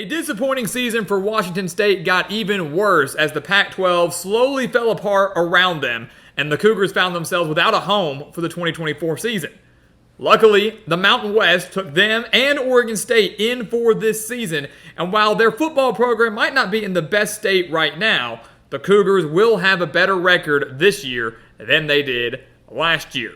A disappointing season for Washington State got even worse as the Pac-12 slowly fell apart around them, and the Cougars found themselves without a home for the 2024 season. Luckily, the Mountain West took them and Oregon State in for this season, and while their football program might not be in the best state right now, the Cougars will have a better record this year than they did last year.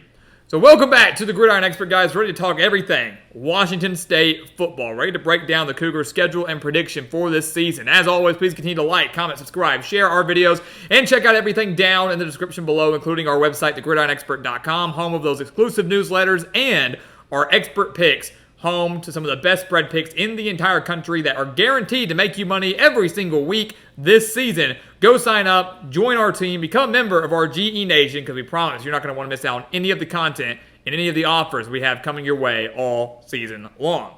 So welcome back to the Gridiron Expert, guys. Ready to talk everything Washington State football. Ready to break down the Cougars' schedule and prediction for this season. As always, please continue to like, comment, subscribe, share our videos, and check out everything down in the description below, including our website, thegridironexpert.com, home of those exclusive newsletters, and our expert picks, home to some of the best spread picks in the entire country that are guaranteed to make you money every single week this season. Go sign up, join our team, become a member of our GE Nation, because we promise you're not going to want to miss out on any of the content and any of the offers we have coming your way all season long.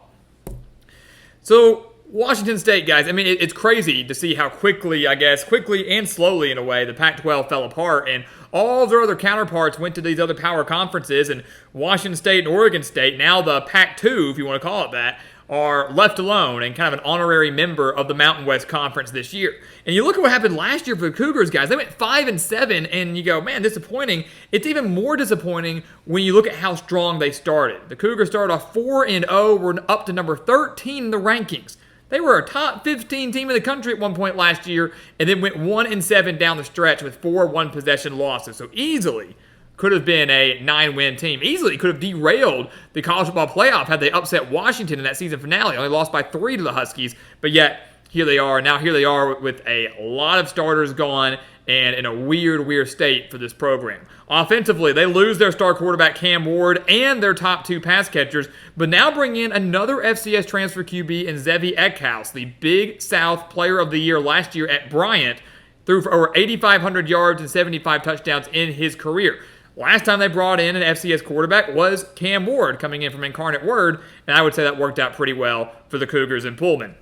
So, Washington State, guys, I mean, it's crazy to see how quickly and slowly in a way, the Pac-12 fell apart, and all their other counterparts went to these other power conferences, and Washington State and Oregon State, now the Pac-2, if you want to call it that, are left alone and kind of an honorary member of the Mountain West Conference this year. And you look at what happened last year for the Cougars, guys. They went 5-7, and you go, man, disappointing. It's even more disappointing when you look at how strong they started. The Cougars started off 4-0, were up to number 13 in the rankings. They were a top 15 team in the country at one point last year, and then went 1-7 down the stretch with 4 one-possession losses. So easily could have been a 9-win team. Easily could have derailed the college football playoff had they upset Washington in that season finale. Only lost by 3 to the Huskies, but yet here they are. Now here they are with a lot of starters gone and in a weird state for this program. Offensively, they lose their star quarterback Cam Ward and their top 2 pass catchers, but now bring in another FCS transfer QB in Zevi Eckhouse, the Big South Player of the Year last year at Bryant, threw for over 8,500 yards and 75 touchdowns in his career. Last time they brought in an FCS quarterback was Cam Ward, coming in from Incarnate Word, and I would say that worked out pretty well for the Cougars in Pullman.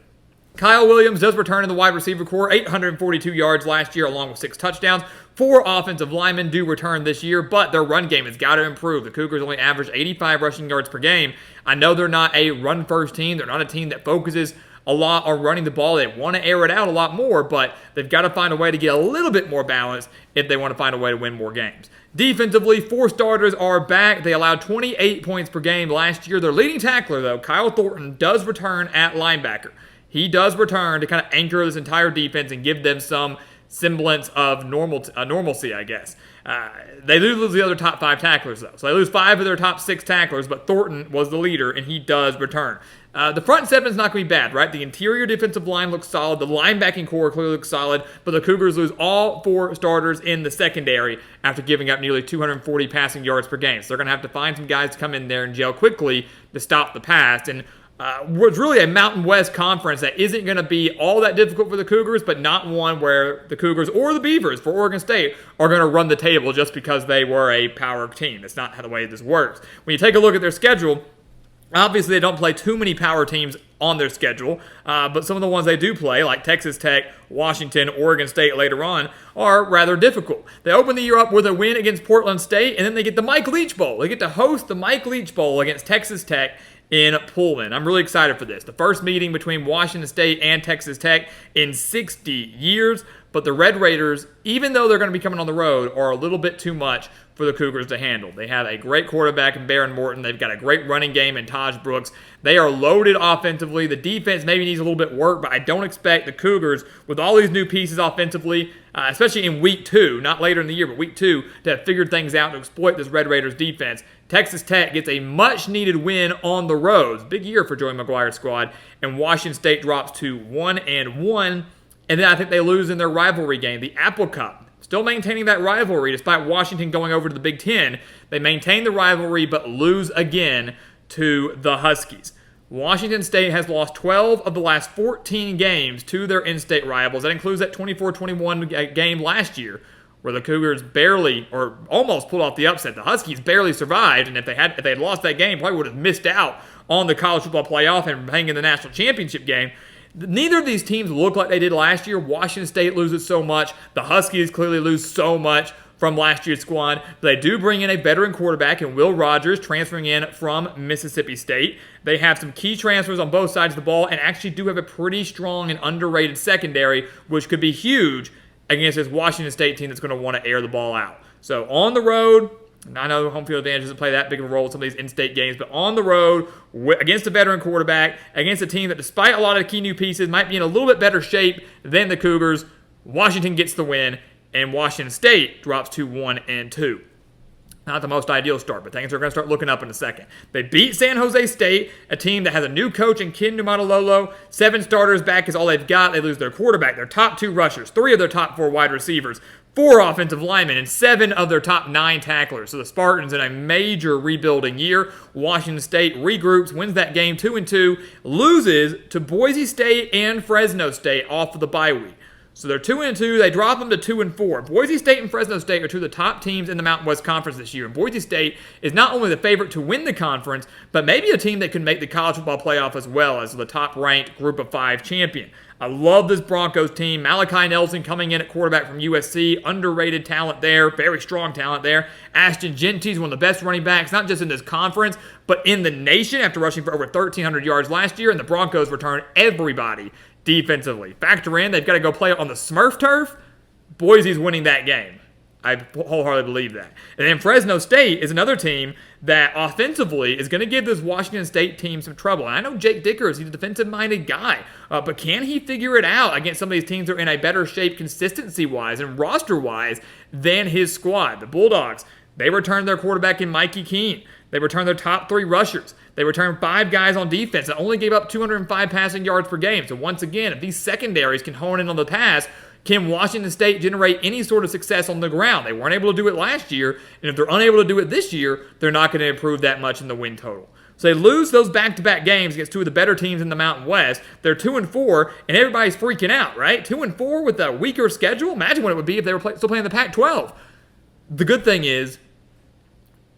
Kyle Williams does return in the wide receiver core, 842 yards last year along with 6 touchdowns. 4 offensive linemen do return this year, but their run game has got to improve. The Cougars only average 85 rushing yards per game. I know they're not a run-first team. They're not a team that focuses a lot on running the ball. They want to air it out a lot more, but they've got to find a way to get a little bit more balance if they want to find a way to win more games. Defensively, 4 starters are back. They allowed 28 points per game last year. Their leading tackler, though, Kyle Thornton, does return at linebacker. He does return to kind of anchor this entire defense and give them some semblance of normalcy, I guess. They do lose the other top 5 tacklers, though. So they lose 5 of their top 6 tacklers, but Thornton was the leader, and he does return. The front 7 is not going to be bad, right? The interior defensive line looks solid. The linebacking core clearly looks solid, but the Cougars lose all 4 starters in the secondary after giving up nearly 240 passing yards per game. So they're going to have to find some guys to come in there and gel quickly to stop the pass. And was really a Mountain West conference that isn't going to be all that difficult for the Cougars, but not one where the Cougars or the Beavers for Oregon State are going to run the table just because they were a power team. That's not how the way this works. When you take a look at their schedule, obviously they don't play too many power teams on their schedule, but some of the ones they do play, like Texas Tech, Washington, Oregon State later on, are rather difficult. They open the year up with a win against Portland State, and then they get the Mike Leach Bowl. They get to host the Mike Leach Bowl against Texas Tech in Pullman. I'm really excited for this. The first meeting between Washington State and Texas Tech in 60 years, but the Red Raiders, even though they're going to be coming on the road, are a little bit too much for the Cougars to handle. They have a great quarterback in Baron Morton. They've got a great running game in Taj Brooks. They are loaded offensively. The defense maybe needs a little bit work, but I don't expect the Cougars, with all these new pieces offensively, especially in week 2, not later in the year, but week 2, to have figured things out to exploit this Red Raiders defense. Texas Tech gets a much-needed win on the road. Big year for Joey McGuire's squad, and Washington State drops to 1-1, and then I think they lose in their rivalry game, the Apple Cup. Still maintaining that rivalry despite Washington going over to the Big Ten. They maintain the rivalry but lose again to the Huskies. Washington State has lost 12 of the last 14 games to their in-state rivals. That includes that 24-21 game last year where the Cougars barely or almost pulled off the upset. The Huskies barely survived, and if they had lost that game, probably would have missed out on the college football playoff and hang in the national championship game. Neither of these teams look like they did last year. Washington State loses so much. The Huskies clearly lose so much. from last year's squad. But they do bring in a veteran quarterback in Will Rogers, transferring in from Mississippi State. They have some key transfers on both sides of the ball and actually do have a pretty strong and underrated secondary, which could be huge against this Washington State team that's going to want to air the ball out. So on the road, I know home field advantage doesn't play that big of a role in some of these in-state games, but on the road, against a veteran quarterback, against a team that despite a lot of key new pieces might be in a little bit better shape than the Cougars, Washington gets the win, and Washington State drops to 1-2. Not the most ideal start, but things are going to start looking up in a second. They beat San Jose State, a team that has a new coach in Ken Numatalolo. 7 starters back is all they've got. They lose their quarterback, their top 2 rushers, 3 of their top 4 wide receivers, 4 offensive linemen, and 7 of their top 9 tacklers. So the Spartans in a major rebuilding year. Washington State regroups, wins that game 2-2, loses to Boise State and Fresno State off of the bye week. So they're 2-2. They drop them to 2-4. Boise State and Fresno State are 2 of the top teams in the Mountain West Conference this year. And Boise State is not only the favorite to win the conference, but maybe a team that can make the college football playoff as well as the top-ranked Group of 5 champion. I love this Broncos team. Malachi Nelson coming in at quarterback from USC. Underrated talent there. Very strong talent there. Ashton Genty is one of the best running backs, not just in this conference, but in the nation after rushing for over 1,300 yards last year. And the Broncos return everybody defensively. Factor in, they've got to go play on the Smurf turf. Boise's winning that game. I wholeheartedly believe that. And then Fresno State is another team that offensively is going to give this Washington State team some trouble. And I know Jake Dickers, he's a defensive-minded guy, but can he figure it out against some of these teams that are in a better shape consistency-wise and roster-wise than his squad? The Bulldogs, they returned their quarterback in Mikey Keene. They returned their top 3 rushers. They returned 5 guys on defense that only gave up 205 passing yards per game. So once again, if these secondaries can hone in on the pass, can Washington State generate any sort of success on the ground? They weren't able to do it last year, and if they're unable to do it this year, they're not going to improve that much in the win total. So they lose those back-to-back games against 2 of the better teams in the Mountain West. They're 2-4, and everybody's freaking out, right? 2-4 with a weaker schedule? Imagine what it would be if they were still playing the Pac-12. The good thing is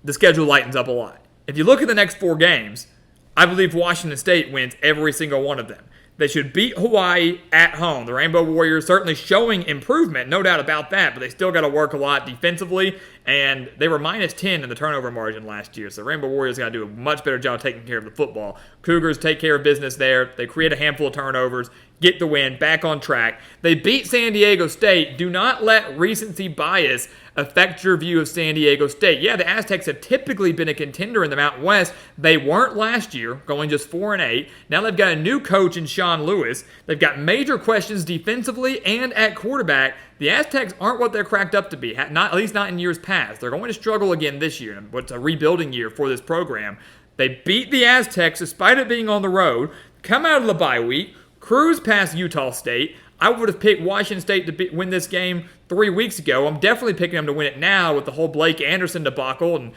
the schedule lightens up a lot. If you look at the next 4 games, I believe Washington State wins every single one of them. They should beat Hawaii at home. The Rainbow Warriors certainly showing improvement, no doubt about that, but they still got to work a lot defensively, and they were -10 in the turnover margin last year, so the Rainbow Warriors got to do a much better job taking care of the football. Cougars take care of business there. They create a handful of turnovers, get the win, back on track. They beat San Diego State. Do not let recency bias affect your view of San Diego State. Yeah, the Aztecs have typically been a contender in the Mountain West. They weren't last year, going just 4-8. Now they've got a new coach in Sean Lewis. They've got major questions defensively and at quarterback. The Aztecs aren't what they're cracked up to be, at least not in years past. They're going to struggle again this year, what's a rebuilding year for this program. They beat the Aztecs despite it being on the road, come out of the bye week, cruise past Utah State. I would have picked Washington State to win this game 3 weeks ago. I'm definitely picking them to win it now with the whole Blake Anderson debacle and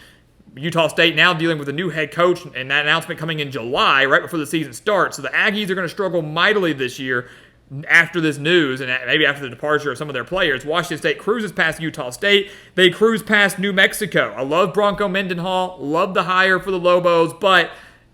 Utah State now dealing with a new head coach and that announcement coming in July, right before the season starts. So the Aggies are going to struggle mightily this year after this news and maybe after the departure of some of their players. Washington State cruises past Utah State. They cruise past New Mexico. I love Bronco Mendenhall. Love the hire for the Lobos, but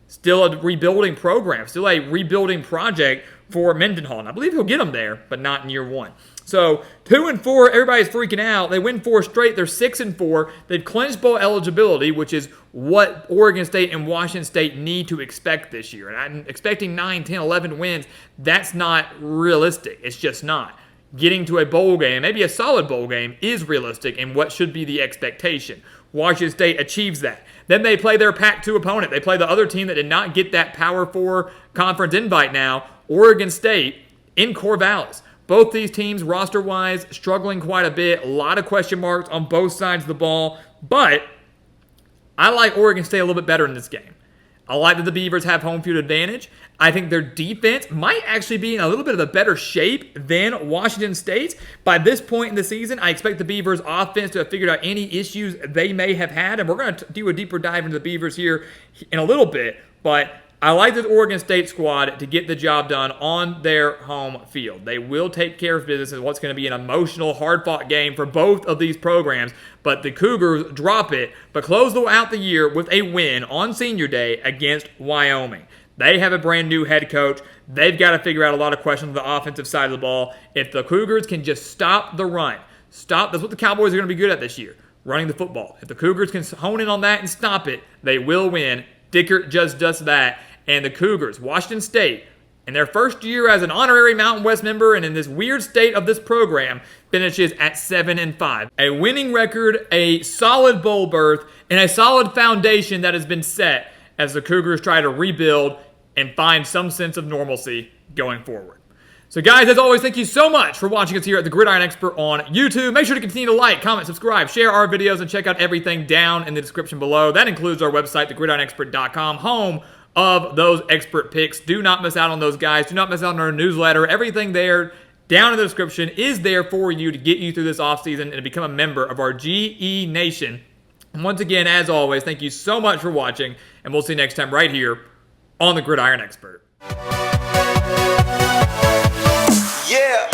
still a rebuilding program, still a rebuilding project for Mendenhall. And I believe he'll get them there, but not in year 1. So 2-4, everybody's freaking out. They win 4 straight. They're 6-4. They've clinched bowl eligibility, which is what Oregon State and Washington State need to expect this year. And I'm expecting 9, 10, 11 wins. That's not realistic. It's just not. Getting to a bowl game, maybe a solid bowl game, is realistic and what should be the expectation. Washington State achieves that. Then they play their Pac-2 opponent. They play the other team that did not get that Power 4 conference invite now, Oregon State, in Corvallis. Both these teams, roster-wise, struggling quite a bit. A lot of question marks on both sides of the ball. But I like Oregon State a little bit better in this game. I like that the Beavers have home field advantage. I think their defense might actually be in a little bit of a better shape than Washington State's. By this point in the season, I expect the Beavers' offense to have figured out any issues they may have had. And we're going to do a deeper dive into the Beavers here in a little bit. But I like this Oregon State squad to get the job done on their home field. They will take care of business in what's going to be an emotional, hard-fought game for both of these programs. But the Cougars drop it, but close out the year with a win on Senior Day against Wyoming. They have a brand new head coach. They've got to figure out a lot of questions on the offensive side of the ball. If the Cougars can just stop the run, Stop. That's what the Cowboys are going to be good at this year, running the football. If the Cougars can hone in on that and stop it, they will win. Dickert just does that. And the Cougars, Washington State, in their first year as an honorary Mountain West member and in this weird state of this program, finishes at 7-5. A winning record, a solid bowl berth, and a solid foundation that has been set as the Cougars try to rebuild and find some sense of normalcy going forward. So guys, as always, thank you so much for watching us here at the Gridiron Expert on YouTube. Make sure to continue to like, comment, subscribe, share our videos, and check out everything down in the description below. That includes our website, thegridironexpert.com, home of those expert picks. Do not miss out on those guys. Do not miss out on our newsletter. Everything there down in the description is there for you to get you through this offseason and to become a member of our GE Nation. And once again, as always, thank you so much for watching, and we'll see you next time right here on the Gridiron Expert. Yeah.